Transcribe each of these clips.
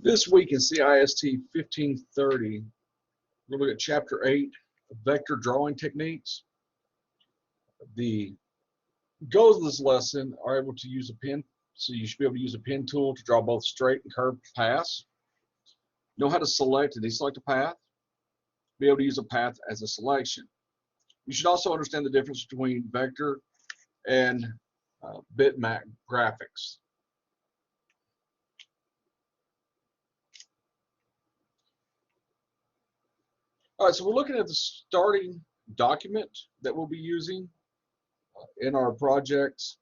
This week in CIST 1530, we're looking at Chapter 8, Vector Drawing Techniques. The goals of this lesson are able to use a pen, so you should be able to use a pen tool to draw both straight and curved paths. Know how to select and deselect a path. Be able to use a path as a selection. You should also understand the difference between vector and bitmap graphics. All right, so we're looking at the starting document that we'll be using in our projects.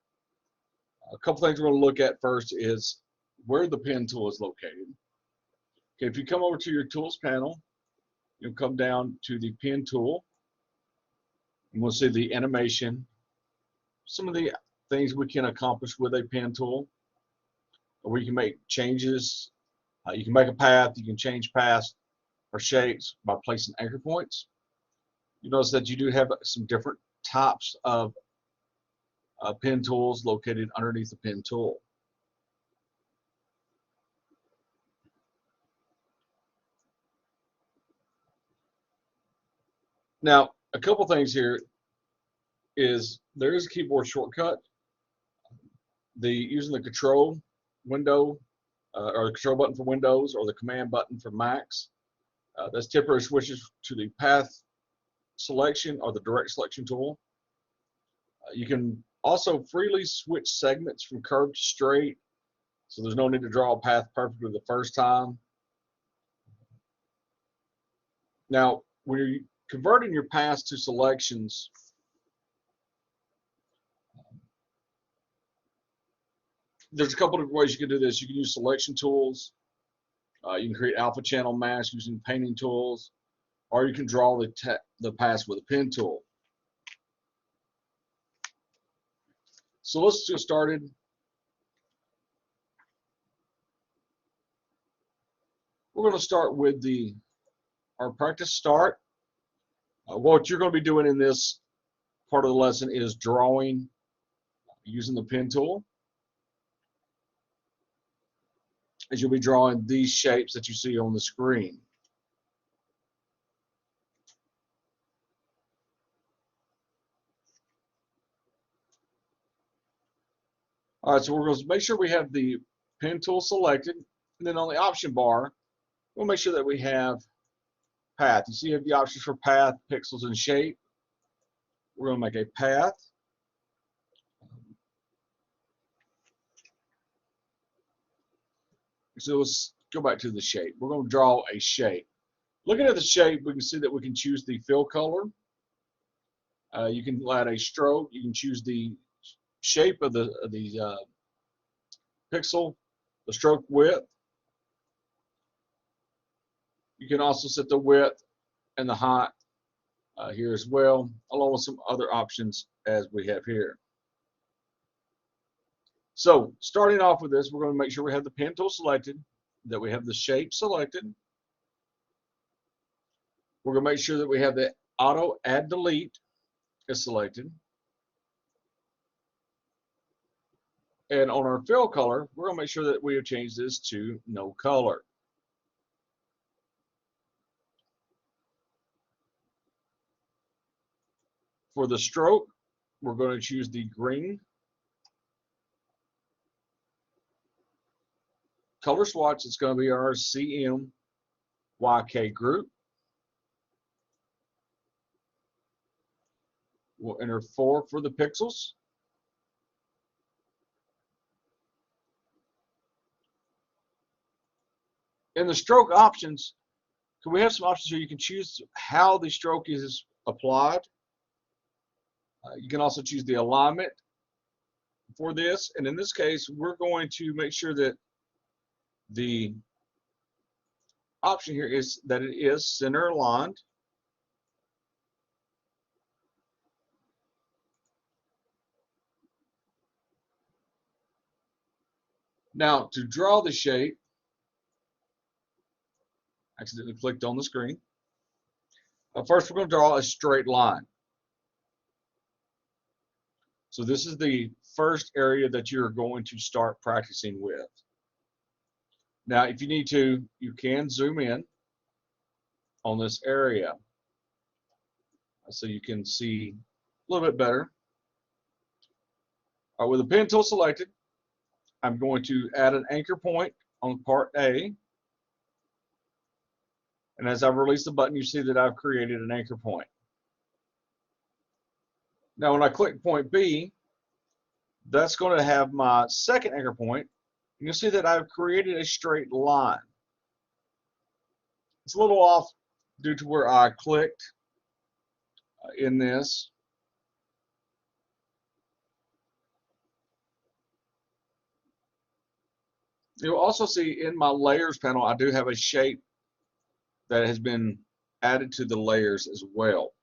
A couple things we're going to look at first is where the pen tool is located. Okay, if you come over to your tools panel, you'll come down to the pen tool, and we'll see the animation, some of the things we can accomplish with a pen tool, where you can make changes. You can make a path, you can change paths or shapes by placing anchor points. You notice that you do have some different types of pen tools located underneath the pen tool. Now, a couple things here is there is a keyboard shortcut. Using the control window or the control button for Windows or the command button for Macs. That's temporary switches to the path selection or the direct selection tool. You can also freely switch segments from curved to straight, so there's no need to draw a path perfectly the first time. Now, when you're converting your paths to selections, there's a couple of ways you can do this. You can use selection tools. You can create alpha channel masks using painting tools, or you can draw the paths with a pen tool. So let's get started. We're going to start with our practice start. What you're going to be doing in this part of the lesson is drawing using the pen tool. As you'll be drawing these shapes that you see on the screen. All right, so we're going to make sure we have the pen tool selected, and then on the option bar, we'll make sure that we have path. You see you have the options for path, pixels, and shape. We're going to make a path. So let's go back to the shape. We're going to draw a shape. Looking at the shape, we can see that we can choose the fill color. You can add a stroke. You can choose the shape of the pixel, the stroke width. You can also set the width and the height here as well, along with some other options as we have here. So starting off with this, we're going to make sure we have the pen tool selected, that we have the shape selected. We're going to make sure that we have the auto add delete is selected. And on our fill color, we're going to make sure that we have changed this to no color. For the stroke, we're going to choose the green. Color swatch, it's going to be our CMYK group. We'll enter 4 for the pixels. In the stroke options, we have some options here. You can choose how the stroke is applied. You can also choose the alignment for this. And in this case, we're going to make sure that the option here is that it is center aligned. Now, to draw the shape, I accidentally clicked on the screen. First, we're going to draw a straight line. So this is the first area that you're going to start practicing with. Now, if you need to, you can zoom in on this area so you can see a little bit better. With the pen tool selected, I'm going to add an anchor point on part A. And as I release the button, you see that I've created an anchor point. Now, when I click point B, that's going to have my second anchor point. And you'll see that I've created a straight line. It's a little off due to where I clicked in this. You'll also see in my layers panel, I do have a shape that has been added to the layers as well.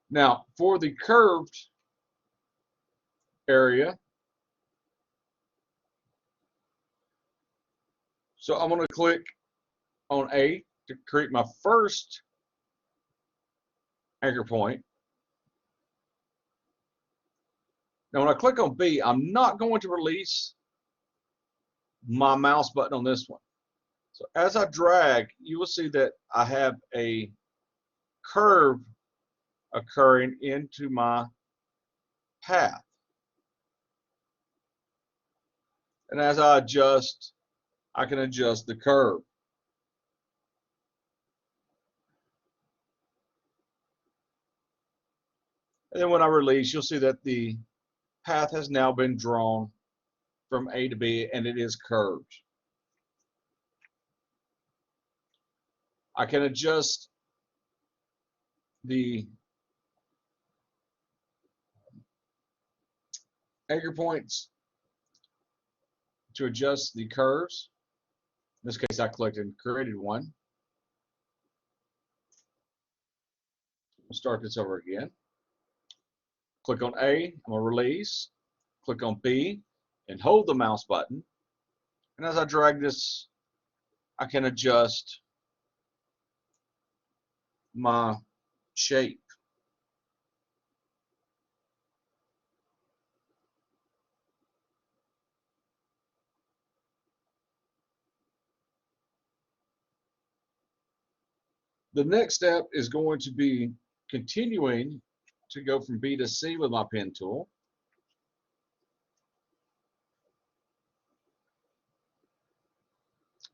Now, for the curved area, so I'm going to click on A to create my first anchor point. Now, when I click on B, I'm not going to release my mouse button on this one. So as I drag, you will see that I have a curve occurring into my path. And as I adjust, I can adjust the curve. And then when I release, you'll see that the path has now been drawn from A to B, and it is curved. I can adjust the anchor points to adjust the curves. In this case, I clicked and created one. We'll start this over again. Click on A, I'm going to release. Click on B and hold the mouse button. And as I drag this, I can adjust my shape. The next step is going to be continuing to go from B to C with my pen tool.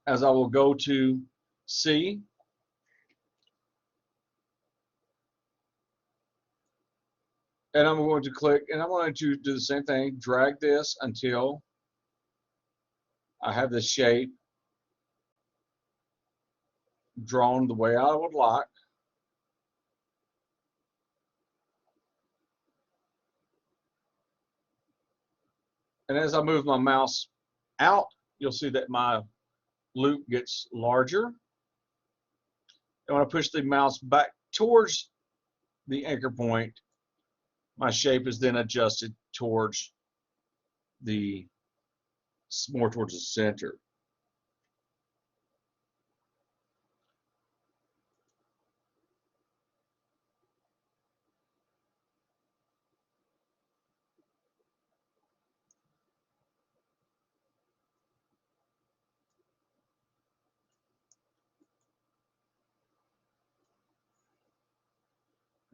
As I will go to C, and I'm going to click, and I'm going to do the same thing, drag this until I have the shape drawn the way I would like. And as I move my mouse out, you'll see that my loop gets larger. And when I push the mouse back towards the anchor point, my shape is then adjusted towards more towards the center.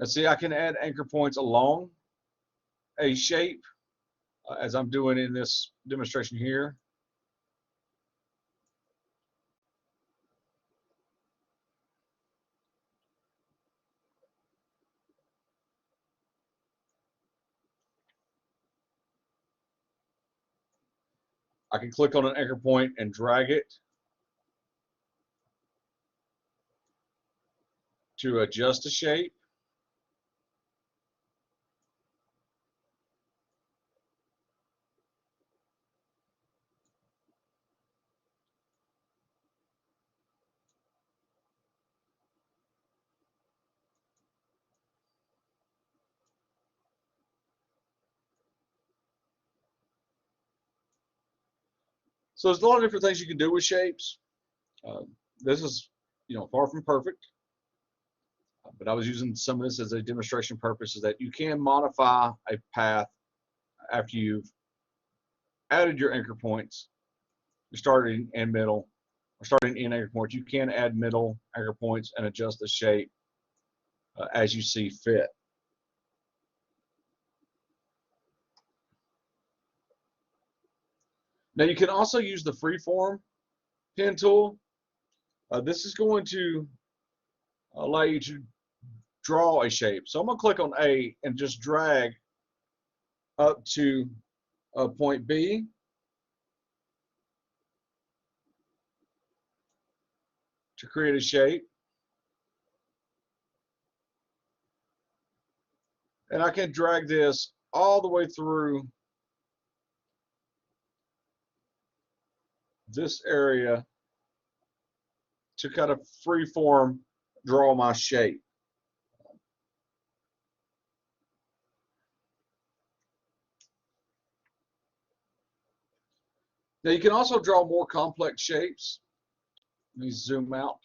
And see, I can add anchor points along a shape as I'm doing in this demonstration here. I can click on an anchor point and drag it to adjust the shape. So there's a lot of different things you can do with shapes. This is, far from perfect, but I was using some of this as a demonstration purpose, is that you can modify a path after you've added your anchor points, you're starting and middle, or starting in anchor points, you can add middle anchor points and adjust the shape as you see fit. Now you can also use the freeform pen tool. This is going to allow you to draw a shape. So I'm going to click on A and just drag up to point B. To create a shape. And I can drag this all the way through this area to kind of freeform draw my shape. Now you can also draw more complex shapes. Let me zoom out.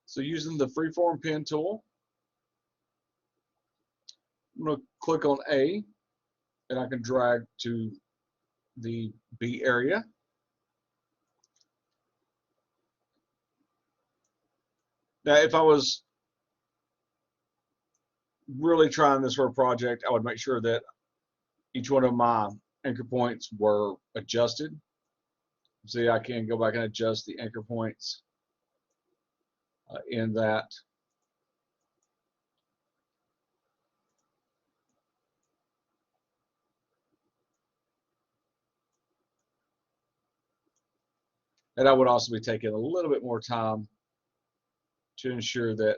So using the freeform pen tool, I'm going to click on A and I can drag to the B area. Now if I was really trying this for a project, I would make sure that each one of my anchor points were adjusted. See, I can go back and adjust the anchor points in that. And I would also be taking a little bit more time to ensure that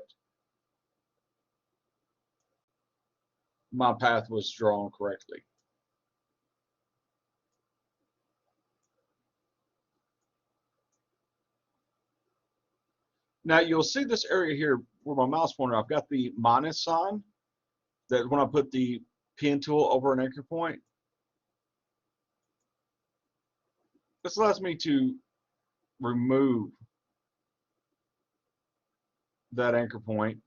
my path was drawn correctly. Now you'll see this area here where my mouse pointer, I've got the minus sign that when I put the pen tool over an anchor point, this allows me to remove that anchor point.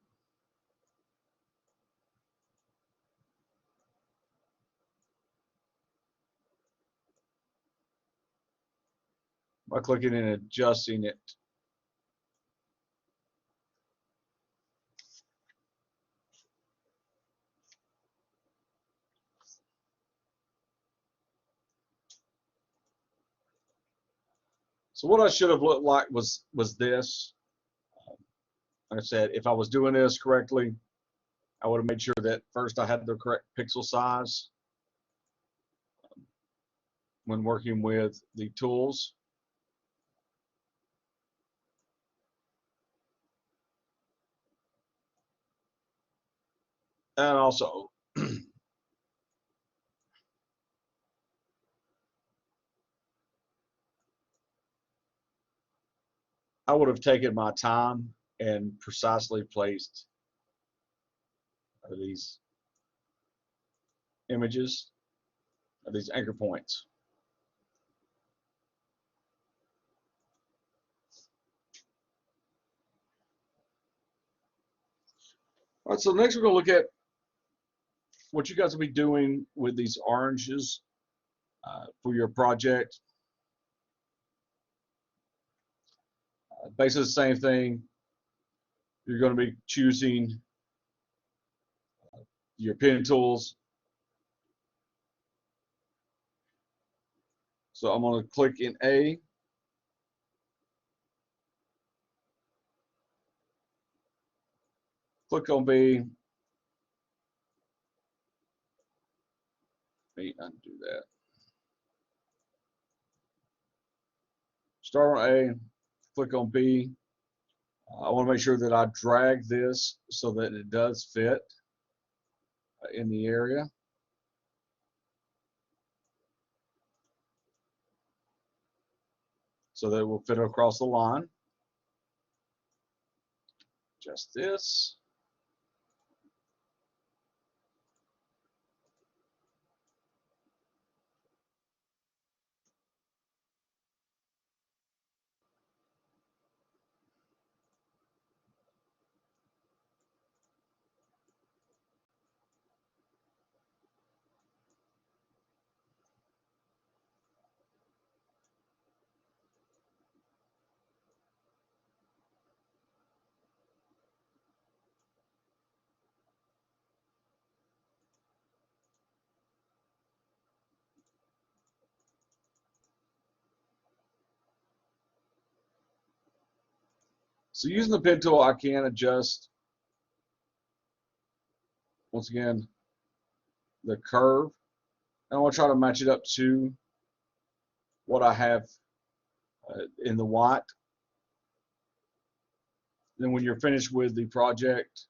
By clicking and adjusting it. So what I should have looked like was this. Like I said, if I was doing this correctly, I would have made sure that first I had the correct pixel size when working with the tools. And also, I would have taken my time and precisely placed these images, these anchor points. All right, so next we're going to look at what you guys will be doing with these oranges for your project. Basically the same thing. You're going to be choosing your pen tools. So I'm going to click in A. Click on B. Let me undo that. Start on A. Click on B. I want to make sure that I drag this so that it does fit in the area. So that it will fit across the line. Just this. So using the pen tool, I can adjust, once again, the curve. And I want to try to match it up to what I have in the white. Then when you're finished with the project,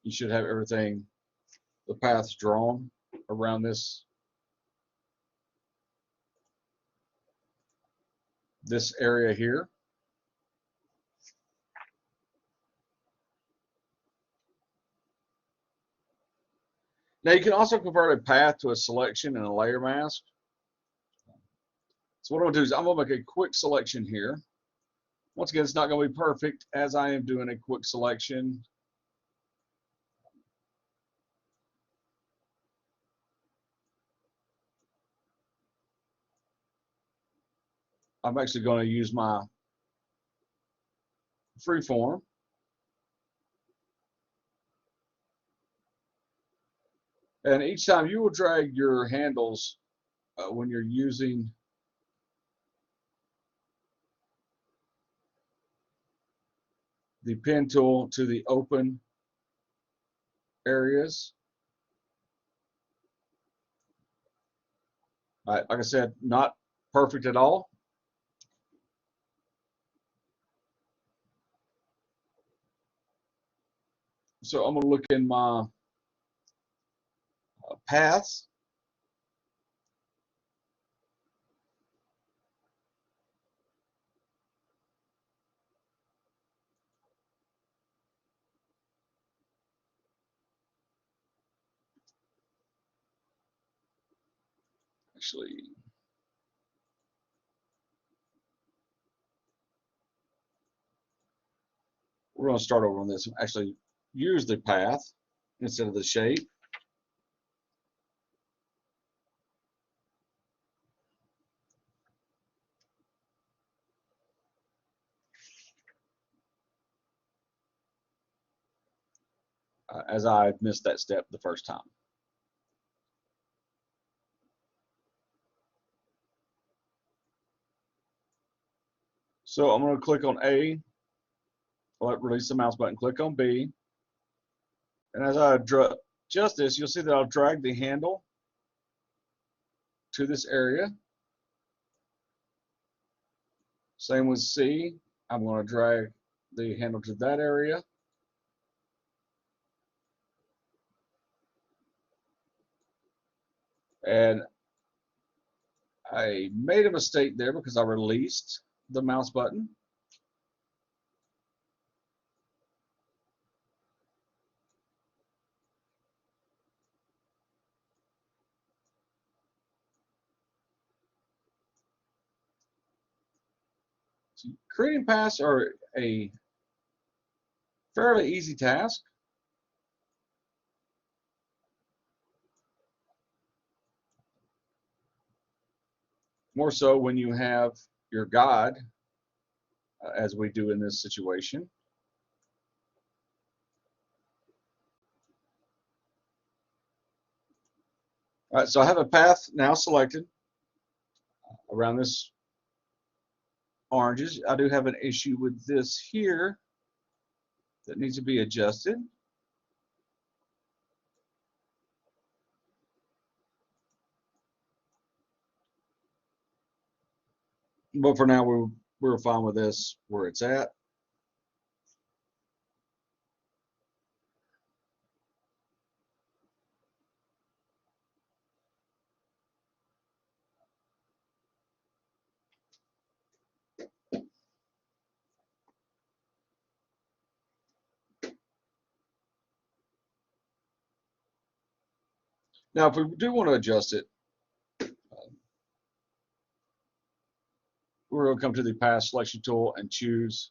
you should have everything, the paths drawn around this area here. Now you can also convert a path to a selection and a layer mask. So what I'm going to do is I'm going to make a quick selection here. Once again, it's not going to be perfect as I am doing a quick selection. I'm actually going to use my freeform. And each time you will drag your handles when you're using the pen tool to the open areas. Like I said, not perfect at all. So I'm going to look in my paths. Actually, we're going to start over on this. Actually, use the path instead of the shape. As I missed that step the first time. So I'm going to click on A, release the mouse button, click on B, and as I adjust this, you'll see that I'll drag the handle to this area. Same with C, I'm going to drag the handle to that area. And I made a mistake there because I released the mouse button. So creating paths are a fairly easy task. More so when you have your guide, as we do in this situation. All right, so I have a path now selected around this oranges. I do have an issue with this here that needs to be adjusted. But for now, we're fine with this where it's at. Now, if we do want to adjust it, we're going to come to the path selection tool and choose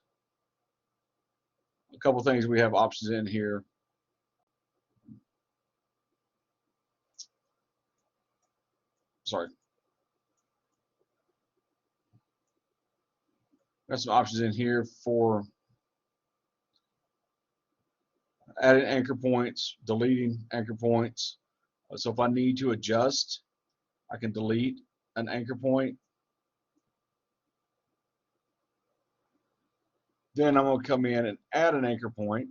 a couple things. We have options in here. Sorry. Got some options in here for adding anchor points, deleting anchor points. So if I need to adjust, I can delete an anchor point. Then I'm going to come in and add an anchor point.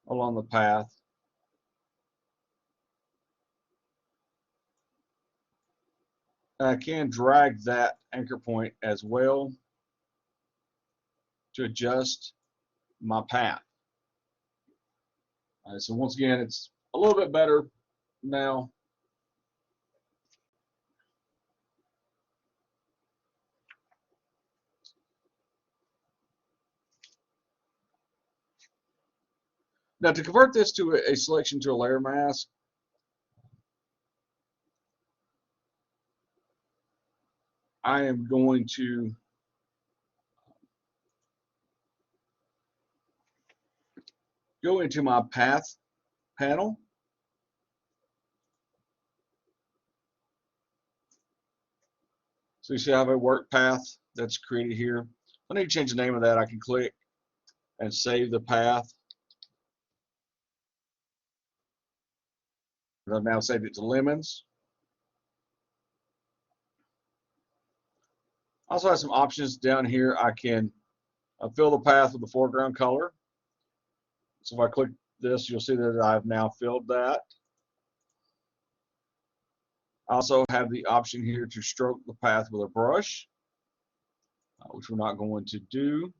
Along the path. And I can drag that anchor point as well to adjust my path. All right, so once again, it's a little bit better now. Now to convert this to a selection to a layer mask, I am going to go into my path panel. So you see I have a work path that's created here. I need to change the name of that. I can click and save the path. I've now saved it to lemons. I also have some options down here. I can fill the path with the foreground color. So if I click this, you'll see that I've now filled that. I also have the option here to stroke the path with a brush, which we're not going to do.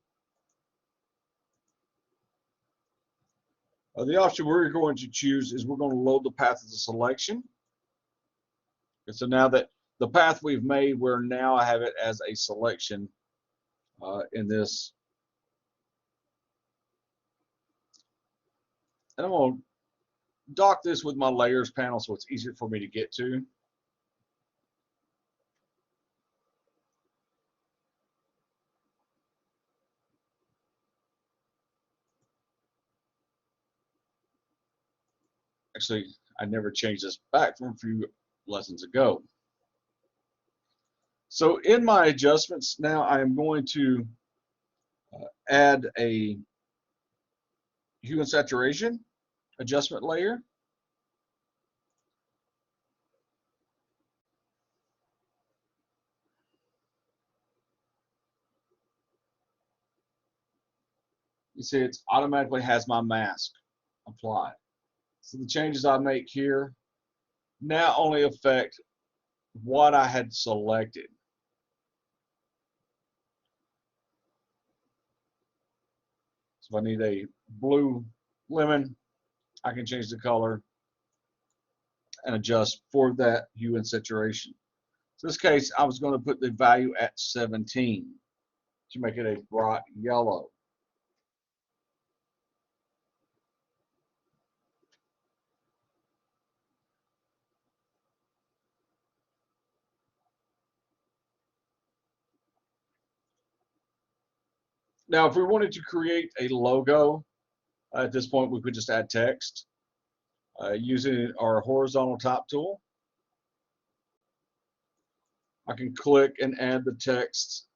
The option we're going to choose is we're going to load the path as a selection. And so now that the path we've made, where now I have it as a selection in this. And I'm going to dock this with my layers panel so it's easier for me to get to. Actually, I never changed this back from a few lessons ago. So in my adjustments now, I am going to add a hue and saturation adjustment layer. You see it automatically has my mask applied. So the changes I make here now only affect what I had selected. So if I need a blue lemon, I can change the color and adjust for that hue and saturation. So in this case, I was going to put the value at 17 to make it a bright yellow. Now, if we wanted to create a logo, at this point, we could just add text using our horizontal top tool. I can click and add the text.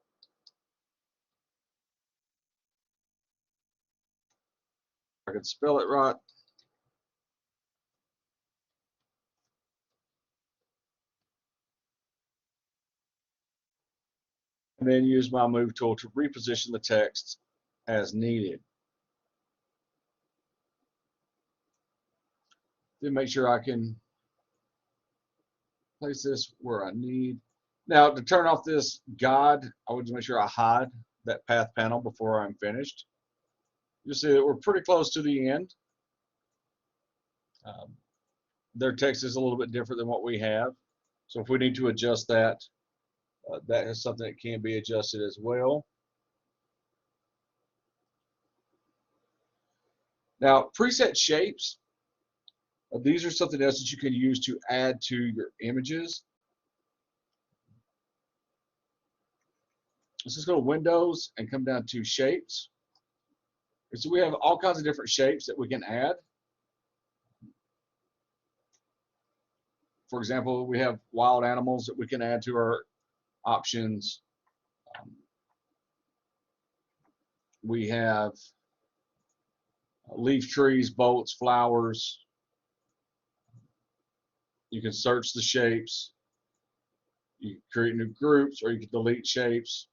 I can spell it right. And then use my move tool to reposition the text as needed. Then make sure I can place this where I need. Now, to turn off this guide, I would make sure I hide that path panel before I'm finished. You'll see that we're pretty close to the end. Their text is a little bit different than what we have. So if we need to adjust that, that is something that can be adjusted as well. Now, preset shapes, these are something else that you can use to add to your images. Let's just go to Windows and come down to Shapes. So we have all kinds of different shapes that we can add. For example, we have wild animals that we can add to our options. We have leaf trees, boats, flowers, You can search the shapes. You can create new groups, or you can delete shapes.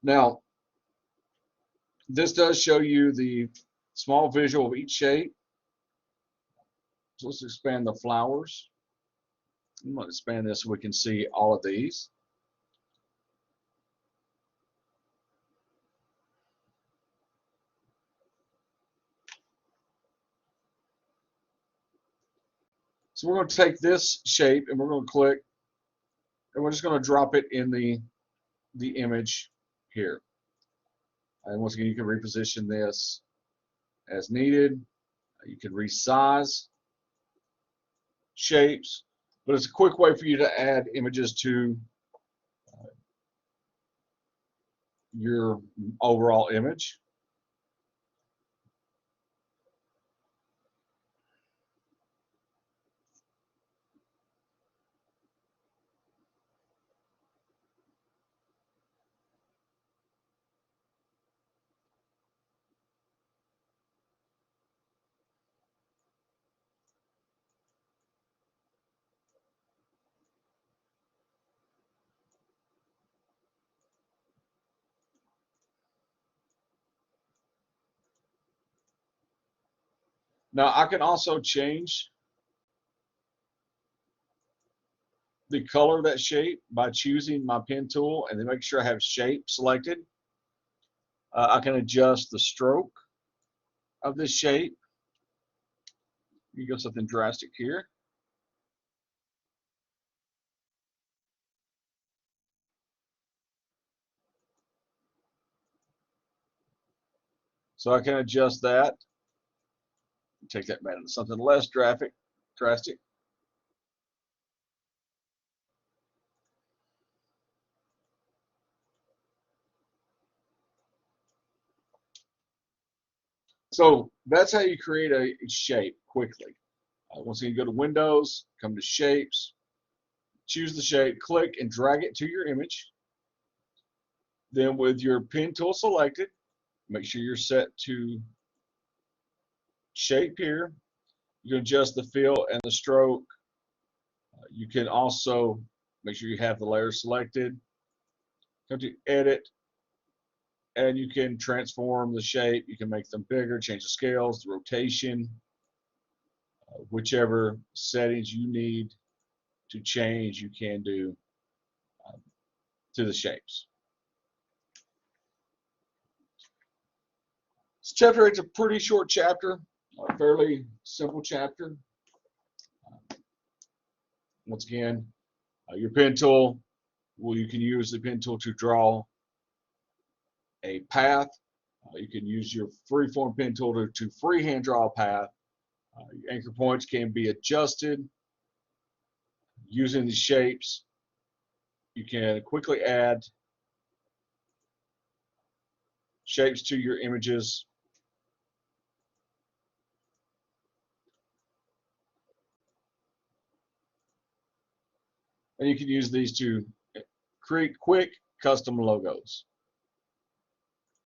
Now, this does show you the small visual of each shape. So let's expand the flowers. I'm going to expand this so we can see all of these. So we're going to take this shape and we're going to click, and we're just going to drop it in the image here. And once again, you can reposition this as needed. You can resize shapes, but it's a quick way for you to add images to your overall image. Now I can also change the color of that shape by choosing my pen tool and then make sure I have shape selected. I can adjust the stroke of this shape. You go something drastic here. So I can adjust that. Take that back to something less drastic. So that's how you create a shape quickly. Once you go to Windows, come to Shapes, choose the shape, click and drag it to your image. Then with your pen tool selected, make sure you're set to shape here. You can adjust the fill and the stroke. You can also make sure you have the layer selected. Come to Edit, and you can transform the shape. You can make them bigger, change the scales, the rotation, whichever settings you need to change, you can do to the shapes. This chapter 8 is a pretty short chapter, a fairly simple chapter. Once again, your pen tool, well, you can use the pen tool to draw a path. You can use your freeform pen tool to freehand draw a path. Your anchor points can be adjusted using the shapes. You can quickly add shapes to your images. And you can use these to create quick custom logos.